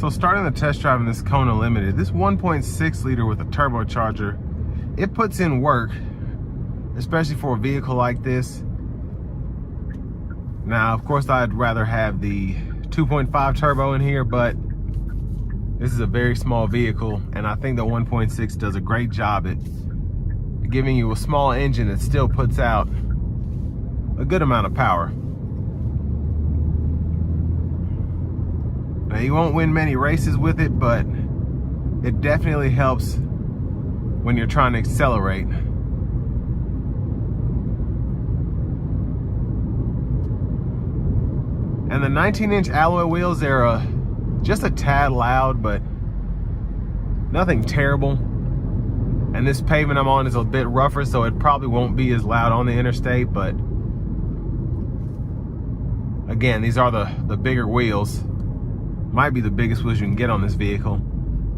So starting the test drive in this Kona Limited, this 1.6 liter with a turbocharger, it puts in work, especially for a vehicle like this. Now, of course, I'd rather have the 2.5 turbo in here, but this is a very small vehicle, and I think the 1.6 does a great job at giving you a small engine that still puts out a good amount of power. Now, you won't win many races with it, but it definitely helps when you're trying to accelerate. And the 19-inch alloy wheels, they're just a tad loud, but nothing terrible. And this pavement I'm on is a bit rougher, so it probably won't be as loud on the interstate, but again, these are the bigger wheels. Might be the biggest wheels you can get on this vehicle,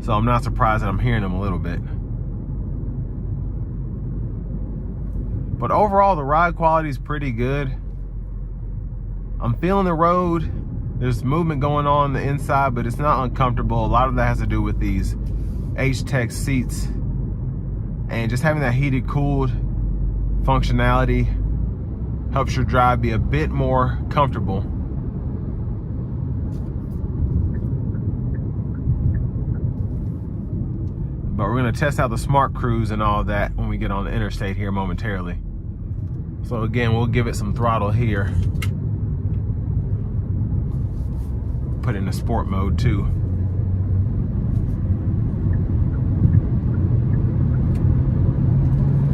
so I'm not surprised that I'm hearing them a little bit. But overall, the ride quality is pretty good. I'm feeling the road. There's movement going on the inside, but it's not uncomfortable. A lot of that has to do with these H-Tech seats and just having that heated, cooled functionality helps your drive be a bit more comfortable. But we're gonna test out the smart cruise and all that when we get on the interstate here momentarily. So again, we'll give it some throttle here. Put it in the sport mode too.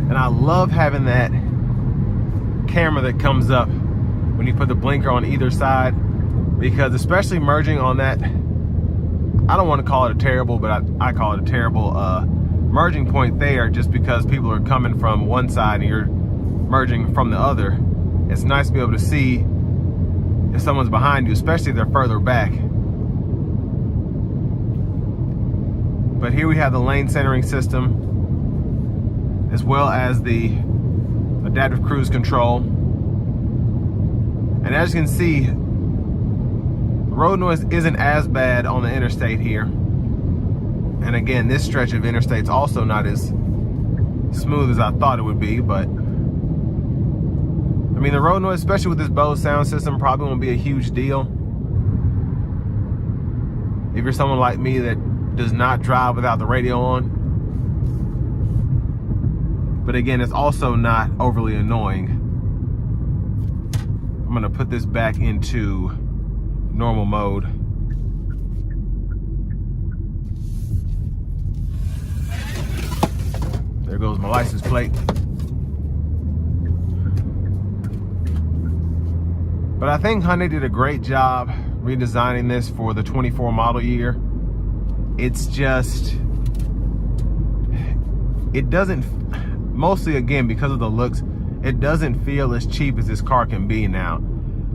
And I love having that camera that comes up when you put the blinker on either side, because especially merging on that, I don't want to call it a terrible, but I call it a terrible merging point there, just because people are coming from one side and you're merging from the other. It's nice to be able to see if someone's behind you, especially if they're further back. But here we have the lane centering system, as well as the adaptive cruise control. And as you can see, road noise isn't as bad on the interstate here. And again, this stretch of interstate's also not as smooth as I thought it would be, but I mean, the road noise, especially with this Bose sound system, probably won't be a huge deal. If you're someone like me that does not drive without the radio on. But again, it's also not overly annoying. I'm gonna put this back into normal mode. There goes my license plate. But I think Hyundai did a great job redesigning this for the 24 model year. It's just, it doesn't, mostly again because of the looks, it doesn't feel as cheap as this car can be now.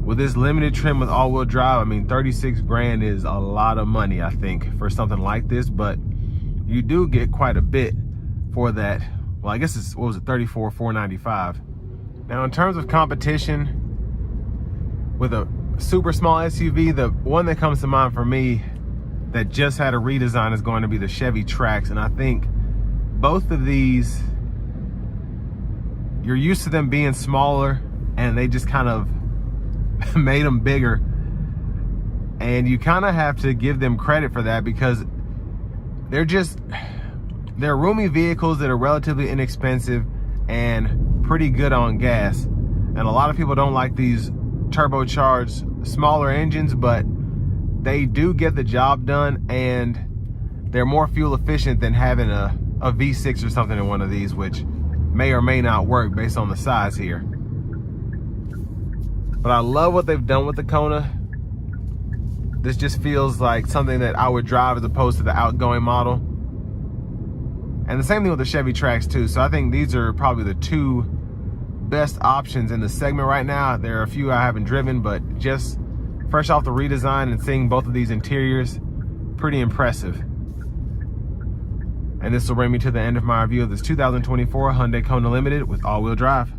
With this limited trim with all-wheel drive, I mean, 36 grand is a lot of money, I think, for something like this, but you do get quite a bit for that. Well, I guess it's, what was it, 34,495. Now, in terms of competition, with a super small SUV, the one that comes to mind for me that just had a redesign is going to be the Chevy Trax. And I think both of these, you're used to them being smaller and they just kind of made them bigger. And you kind of have to give them credit for that, because they're roomy vehicles that are relatively inexpensive and pretty good on gas. And a lot of people don't like these turbocharged smaller engines, but they do get the job done, and they're more fuel efficient than having a V6 or something in one of these, which may or may not work based on the size here. But I love what they've done with the Kona. This just feels like something that I would drive as opposed to the outgoing model. And the same thing with the Chevy Trax too. So I think these are probably the two best options in the segment right now. There are a few I haven't driven, but just fresh off the redesign and seeing both of these interiors, pretty impressive. And this will bring me to the end of my review of this 2024 Hyundai Kona Limited with all-wheel drive.